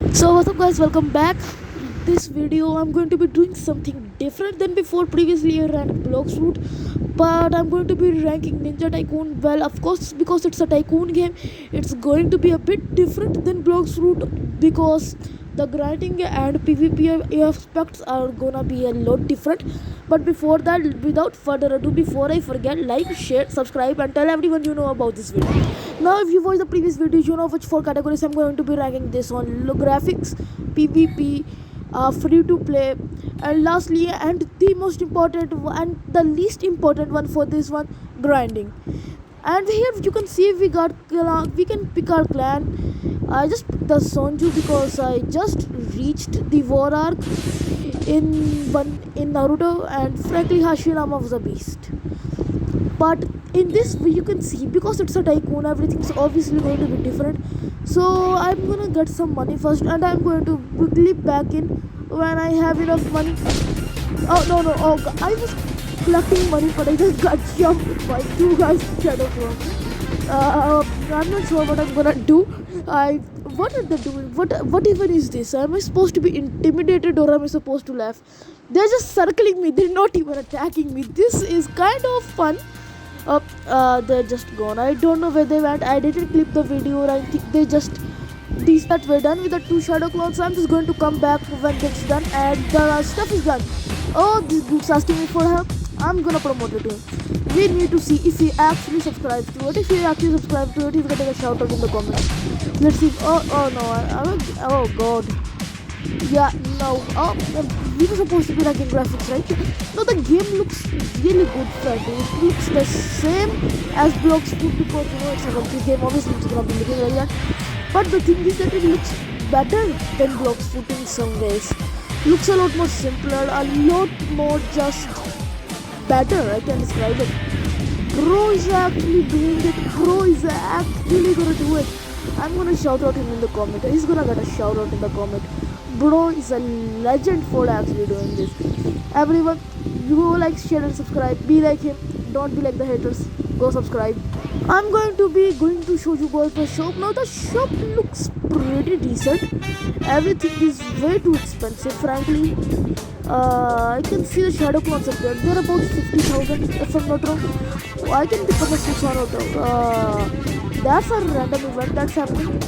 So what's up guys, welcome back. In this video I'm going to be doing something different than before. Previously I ranked Blox Root, but I'm going to be ranking Ninja Tycoon. Well, of course, because it's a tycoon game, it's going to be a bit different than Blox Root because the grinding and PvP aspects are gonna be a lot different. But before that, without further ado, before I forget, like, share, subscribe and tell everyone you know about this video. Now if you watch the previous video, you know which four categories I'm going to be ranking this on: graphics, PvP, free to play, and lastly, and the most important and the least important one for this one, grinding. And here you can see we can pick our clan. I just picked the Sonju because I just reached the war arc in Naruto, and frankly Hashirama was a beast. But in this you can see, because it's a tycoon, everything's obviously going to be different. So I'm gonna get some money first, and I'm going to quickly back in when I have enough money. Oh no, I was collecting money, but I just got jumped by two guys shadow from. I'm not sure what I'm gonna do. I What are they doing? What even is this? Am I supposed to be intimidated or am I supposed to laugh? They're just circling me. They're not even attacking me. This is kind of fun. They're just gone. I don't know where they went. I didn't clip the video, or I think they just these that we're done with the two shadow clones. So I'm just going to come back when it's done and the stuff is done. Oh, this dude's asking me for help. I'm gonna promote it to him. We need to see if he actually subscribes to it. If he actually subscribes to it, he's gonna get a shout out in the comments. Let's see. Oh no. Oh god. Yeah, no. We were supposed to be ranking graphics, right? No, the game looks really good, frankly. It looks the same as Blox Root because it's a rugby game. Obviously, it's gonna be looking like that. But the thing is that it looks better than Blox Root in some ways. Looks a lot more simpler, a lot more just better. I can describe it. Bro is actually doing it. Bro is actually gonna do it. I'm gonna shout out him in the comment. He's gonna get a shout out in the comment. Bro is a legend for actually doing this. Everyone, you go like, share and subscribe. Be like him. Don't be like the haters. Go subscribe. I'm going to show you guys the shop. Now the shop looks pretty decent. Everything is way too expensive, frankly. I can see the shadow concept there. They're about 50,000 if I'm not wrong. I can pick up a Susanoo. That's a random event that's happening.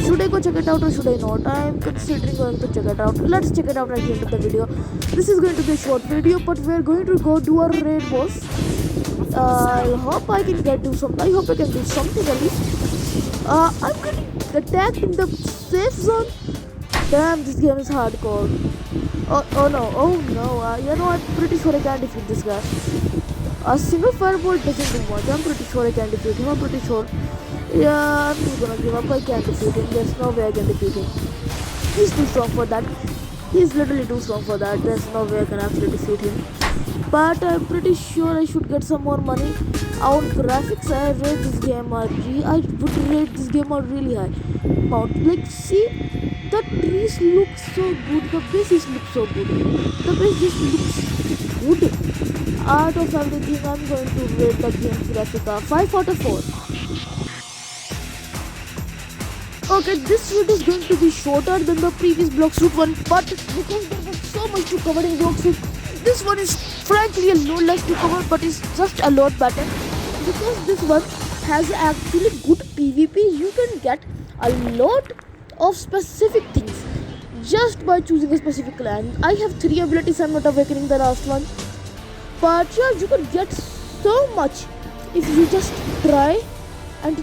Should I go check it out or should I not? I'm considering going to check it out. Let's check it out right at the end of the video. This is going to be a short video, but we're going to go do our raid boss. I hope I can do something. I hope I can do something at least. I'm getting attacked in the safe zone. Damn, this game is hardcore. Oh no. You know, I'm pretty sure I can't defeat this guy. A single firebolt doesn't do much. I'm pretty sure I can defeat him. I'm pretty sure. Yeah, I'm just gonna give up. I can't defeat him. There's no way I can defeat him. He's too strong for that. He's literally too strong for that. There's no way I can actually defeat him. But I'm pretty sure I should get some more money. On graphics, I would rate this game out really high. Like, see, the trees look so good. The bases look so good. The base just looks good. Out of everything, I'm going to rate the game's graphic 5 out of 4. Okay, this video is going to be shorter than the previous Blox Root one, but because there was so much to cover in Blox Root, this one is frankly a lot less to cover, but it's just a lot better. Because this one has actually good PvP, you can get a lot of specific things just by choosing a specific clan. I have 3 abilities, I'm not awakening the last one. But yeah, you can get so much if you just try and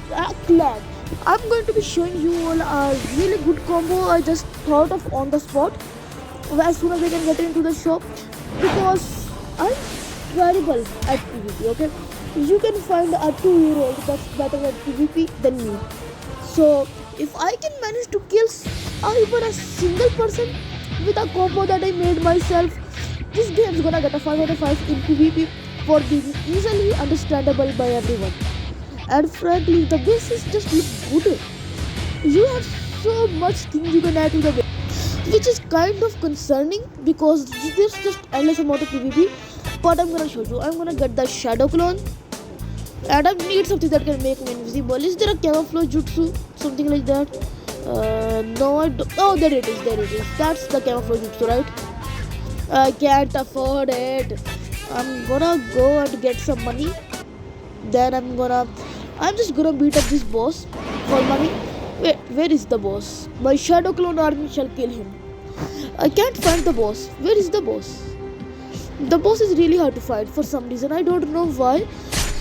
clan. I'm going to be showing you all a really good combo I just thought of on the spot as soon as I can get into the shop, because I'm terrible at PvP, okay? You can find a 2-year-old that's better at PvP than me. So if I can manage to kill even a single person with a combo that I made myself, this game's gonna get a 5 out of 5 in PvP for being easily understandable by everyone. And frankly, the bases just look good. You have so much things you can add to the base, which is kind of concerning because there's just endless amount of PvP. But I'm gonna show you. I'm gonna get the shadow clone, and I need something that can make me invisible. Is there a camouflage jutsu, something like that? No, I don't. Oh, there it is. There it is. That's the camouflage jutsu, right? I can't afford it. I'm gonna go and get some money. Then I'm just gonna beat up this boss for money. Wait, where is the boss? My shadow clone army shall kill him. I can't find the boss. Where is the boss? The boss is really hard to find for some reason. I don't know why,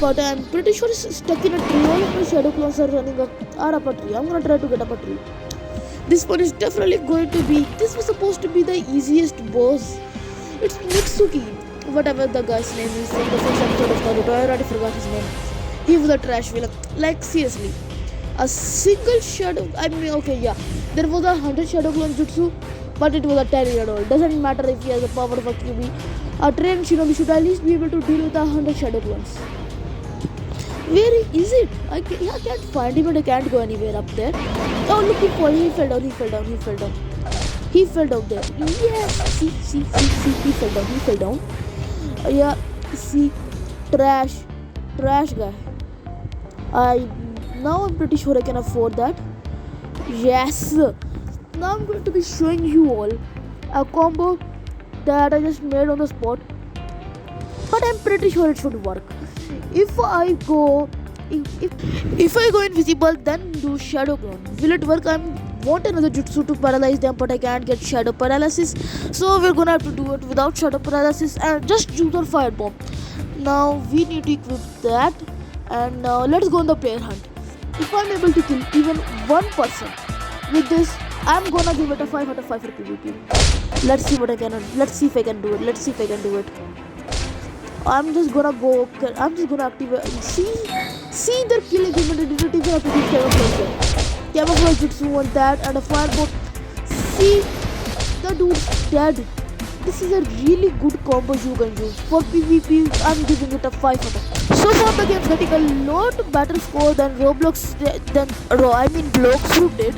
but I'm pretty sure it's stuck in a tree. All of my shadow clones are running up a tree. I'm gonna try to get up a tree. This one is definitely going to be. This was supposed to be the easiest boss. It's Mitsuki, whatever the guy's name is from the first episode of Naruto. I already forgot his name. He was a trash villain. Like seriously, a single shadow. I mean, okay, yeah, there was 100 shadow clone jutsu, but it was a 10-year-old. Doesn't matter if he has the power of a QB. A trained shinobi should at least be able to deal with 100 shadow clones. Where is it? I can't find him and I can't go anywhere up there. Oh, look, he fell down. He fell down there. Yes, see, he fell down. Yeah, see, trash guy. Now I'm pretty sure I can afford that. Yes. Now I'm going to be showing you all a combo that I just made on the spot, but I'm pretty sure it should work. If I go invisible, then do shadow clone. Will it work? I want another jutsu to paralyze them, but I can't get shadow paralysis, so we're gonna have to do it without shadow paralysis and just use our fire bomb. Now we need to equip that, and now let's go on the player hunt. If I'm able to kill even one person with this, I'm gonna give it a 5 out of 5 for PvP. Let's see what I can. Let's see if I can do it. I'm just gonna activate. See, they're killing him and they didn't even have to do camouflage jutsu on that and a fireball. See, the dude's dead. This is a really good combo you can use. For PvP, I'm giving it a 5 out of 5. So far the game's getting a lot better score than Blox Fruit did.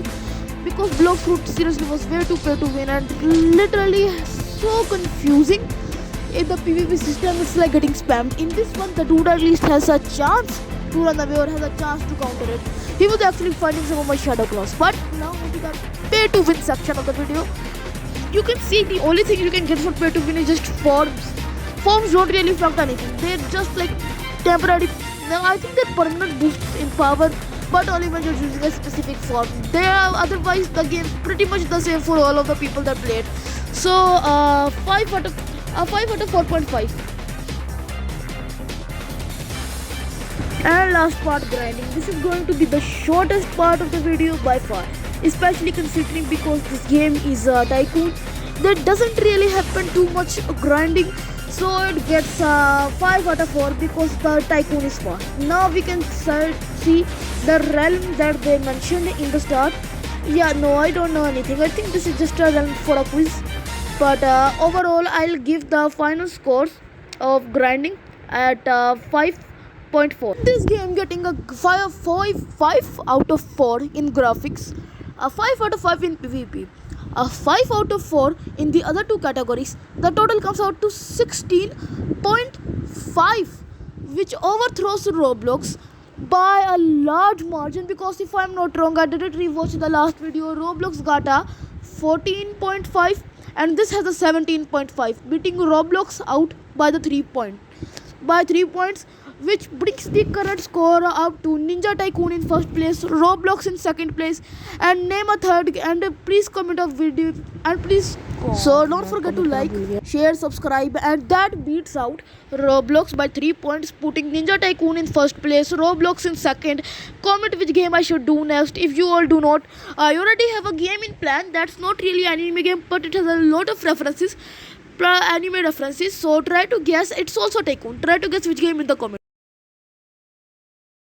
Because Blox Fruit seriously was way too pay to win and literally so confusing. In the PvP system, it's like getting spammed. In this one, the dude at least has a chance to run away or has a chance to counter it. He was actually finding some of my shadow clones. But now into the pay to win section of the video, you can see the only thing you can get for pay to win is just forms. Forms don't really affect anything. They're just like temporary. Now I think they're permanent boosts in power, but only when you're using a specific form. They are otherwise the game's pretty much the same for all of the people that played. So 5 out of 4.5. And last part, grinding. This is going to be the shortest part of the video by far, especially considering because this game is a tycoon. There doesn't really happen too much grinding, so it gets 5 out of 4 because the tycoon is fast. Now we can see the realm that they mentioned in the start. Yeah, no, I don't know anything. I think this is just a realm for a quiz. But overall, I'll give the final scores of grinding at 5.4. This game getting a 5 out of 4 in graphics, a 5 out of 5 in PvP, a 5 out of 4 in the other two categories. The total comes out to 16.5, which overthrows Roblox by a large margin, because if I'm not wrong, I didn't rewatch the last video. Roblox got a 14.5 and this has a 17.5, beating Roblox out by 3 points, which brings the current score up to Ninja Tycoon in first place, Roblox in second place, and name a third. And please comment a video and please. So don't forget to like, share, subscribe, and that beats out Roblox by 3 points, putting Ninja Tycoon in first place, Roblox in second. Comment which game I should do next. If you all do not, I already have a game in plan that's not really an anime game, but it has a lot of anime references. So try to guess. It's also Tycoon. Try to guess which game in the comments.